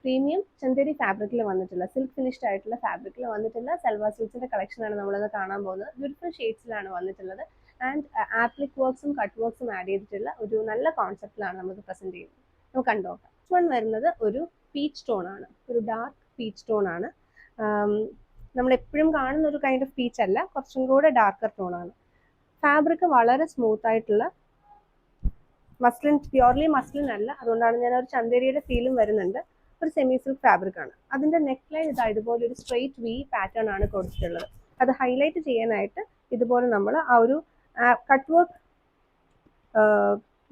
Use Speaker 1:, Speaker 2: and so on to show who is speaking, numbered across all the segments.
Speaker 1: Premium Chanderi ഫാബ്രിക്കിൽ വന്നിട്ടുള്ള silk finished ആയിട്ടുള്ള ഫാബ്രിക്കിൽ വന്നിട്ടുള്ള സൽവാർ സ്യൂട്ട്സിന്റെ കളക്ഷനാണ് നമ്മളിന്ന് കാണാൻ പോകുന്നത്. ബ്യൂട്ടിഫുൾ ഷെയ്ഡ്സിലാണ് വന്നിട്ടുള്ളത്. ആൻഡ് ആപ്ലിക് വർക്ക്സും കട്ട് വർക്ക്സും ആഡ് ചെയ്തിട്ടുള്ള ഒരു നല്ല കോൺസെപ്റ്റിലാണ് നമുക്ക് പ്രസന്റ് ചെയ്യുന്നത്. നമുക്ക് കണ്ടുനോക്കാം. ഫസ്റ്റ് വൺ വരുന്നത് ഒരു പീച്ച് ടോൺ ആണ്, ഒരു ഡാർക്ക് പീച്ച് ടോൺ ആണ്. നമ്മൾ എപ്പോഴും കാണുന്ന ഒരു കൈൻഡ് ഓഫ് പീച്ച് അല്ല, കുറച്ചും കൂടെ ഡാർക്കർ ടോൺ ആണ്. ഫാബ്രിക് വളരെ സ്മൂത്ത് ആയിട്ടുള്ള മസ്ലിൻ, പ്യോർലി മസ്ലിൻ അല്ല, അതുകൊണ്ടാണ് ഞാൻ ഒരു ചന്തേരിയുടെ ഫീലും വരുന്നുണ്ട്. ഒരു സെമി സിൽക്ക് ഫാബ്രിക് ആണ്. അതിന്റെ നെക്ക് ലൈൻ ഇതുപോലെ ഒരു സ്ട്രെയിറ്റ് വി പാറ്റേൺ ആണ് കൊടുത്തിട്ടുള്ളത്. അത് ഹൈലൈറ്റ് ചെയ്യാനായിട്ട് ഇതുപോലെ നമ്മൾ ആ ഒരു കട്ട് വർക്ക്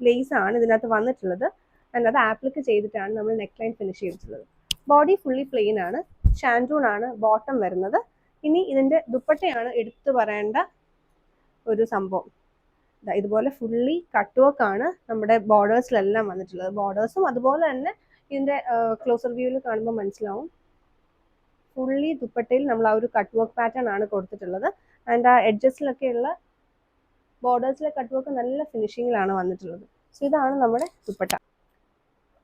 Speaker 1: ലേസ് ആണ് ഇതിനകത്ത് വന്നിട്ടുള്ളത്. ആൻഡ് അത് ആപ്ലിക്ക് ചെയ്തിട്ടാണ് നമ്മൾ നെക്ക് ലൈൻ ഫിനിഷ് ചെയ്തിട്ടുള്ളത്. ബോഡി ഫുള്ളി പ്ലെയിൻ ആണ്, ഷാൻഡൂൺ ആണ് ബോട്ടം വരുന്നത്. ഇനി ഇതിന്റെ ദുപ്പട്ടയാണ് എടുത്തു പറയേണ്ട ഒരു സംഭവം. ഇതുപോലെ ഫുള്ളി കട്ട് വർക്ക് ആണ് നമ്മുടെ ബോർഡേഴ്സിലെല്ലാം വന്നിട്ടുള്ളത്. ബോർഡേഴ്സും അതുപോലെ തന്നെ ഇതിന്റെ ക്ലോസർ വ്യൂവിൽ കാണുമ്പോൾ മനസ്സിലാവും, ഫുള്ളി ദുപ്പട്ടയിൽ നമ്മൾ ആ ഒരു കട്ട് വർക്ക് പാറ്റേൺ ആണ് കൊടുത്തിട്ടുള്ളത്. ആൻഡ് ആ എഡ്ജസിലൊക്കെയുള്ള ബോർഡേഴ്സിലെ കട്ട് വർക്ക് നല്ല ഫിനിഷിങ്ങിലാണ് വന്നിട്ടുള്ളത്. സോ ഇതാണ് നമ്മുടെ ദുപ്പട്ട.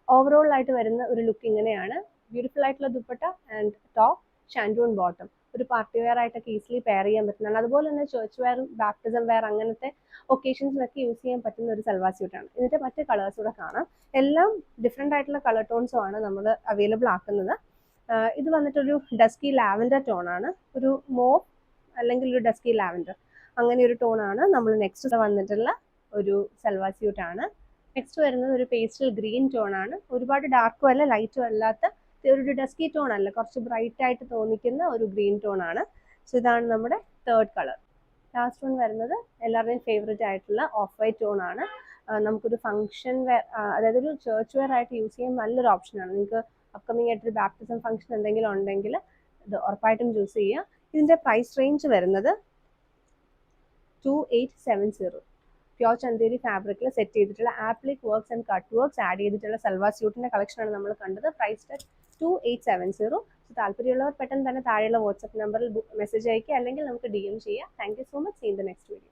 Speaker 1: ഓവറോൾ ആയിട്ട് വരുന്ന ഒരു ലുക്ക് ഇങ്ങനെയാണ്. ബ്യൂട്ടിഫുൾ ആയിട്ടുള്ള dupatta and top, shantoon bottom. ഒരു പാർട്ടി വെയർ ആയിട്ടൊക്കെ ഈസിലി പെയർ ചെയ്യാൻ പറ്റുന്നതാണ്. അതുപോലെ തന്നെ ചർച്ച് വെയറും ബാപ്റ്റിസം വെയർ അങ്ങനത്തെ ഒക്കേഷൻസിലൊക്കെ യൂസ് ചെയ്യാൻ പറ്റുന്ന ഒരു സൽവാർ സ്യൂട്ടാണ്. ഇതിന്റെ മറ്റ് കളേഴ്സ് കൂടെ കാണാം. എല്ലാം ഡിഫറെൻ്റ് ആയിട്ടുള്ള കളർ ടോൺസും ആണ് നമ്മൾ അവൈലബിൾ ആക്കുന്നത്. ഇത് വന്നിട്ടൊരു ഡസ്കി ലാവൻഡർ ടോൺ ആണ്, ഒരു മോപ്പ് അല്ലെങ്കിൽ ഒരു ഡസ്കി ലാവൻഡർ അങ്ങനെ ഒരു ടോൺ ആണ്. നമ്മൾ നെക്സ്റ്റ് വന്നിട്ടുള്ള ഒരു സൽവാർ സ്യൂട്ടാണ്. നെക്സ്റ്റ് വരുന്നത് ഒരു പേസ്റ്റൽ ഗ്രീൻ ടോൺ ആണ്. ഒരുപാട് ഡാർക്കും അല്ല ലൈറ്റും അല്ലാത്ത ഒരു ഡസ്കി ടോൺ അല്ല, കുറച്ച് ബ്രൈറ്റ് ആയിട്ട് തോന്നിക്കുന്ന ഒരു ഗ്രീൻ ടോൺ ആണ്. സോ ഇതാണ് നമ്മുടെ തേർഡ് കളർ. ലാസ്റ്റ് വൺ വരുന്നത് എല്ലാവരുടെയും ഫേവറേറ്റ് ആയിട്ടുള്ള ഓഫ് വൈറ്റ് ടോൺ ആണ്. നമുക്കൊരു ഫംഗ്ഷൻ വെയർ, അതായത് ഒരു ചർച്ച് വെയർ ആയിട്ട് യൂസ് ചെയ്യാൻ നല്ലൊരു ഓപ്ഷനാണ്. നിങ്ങൾക്ക് അപ്കമിങ് ആയിട്ടൊരു ബാപ്റ്റിസം ഫംഗ്ഷൻ എന്തെങ്കിലും ഉണ്ടെങ്കിൽ ഇത് ഉറപ്പായിട്ടും ചൂസ് ചെയ്യുക. ഇതിന്റെ പ്രൈസ് റേഞ്ച് വരുന്നത് 2870. പ്യോർ ചന്തേരി ഫാബ്രിക്കിൽ സെറ്റ് ചെയ്തിട്ടുള്ള appliqué works and cut works add ചെയ്തിട്ടുള്ള സൽവാർ സ്യൂട്ടിന്റെ കളക്ഷനാണ് നമ്മൾ കണ്ടത്. പ്രൈസ് 2870. താല്പര്യമുള്ളവർ പെട്ടെന്ന് തന്നെ താഴെയുള്ള വാട്സ്ആപ്പ് നമ്പറിൽ മെസ്സേജ് അയക്കുക, അല്ലെങ്കിൽ നമുക്ക് DM ചെയ്യാം. Thank you so much. See in the next video.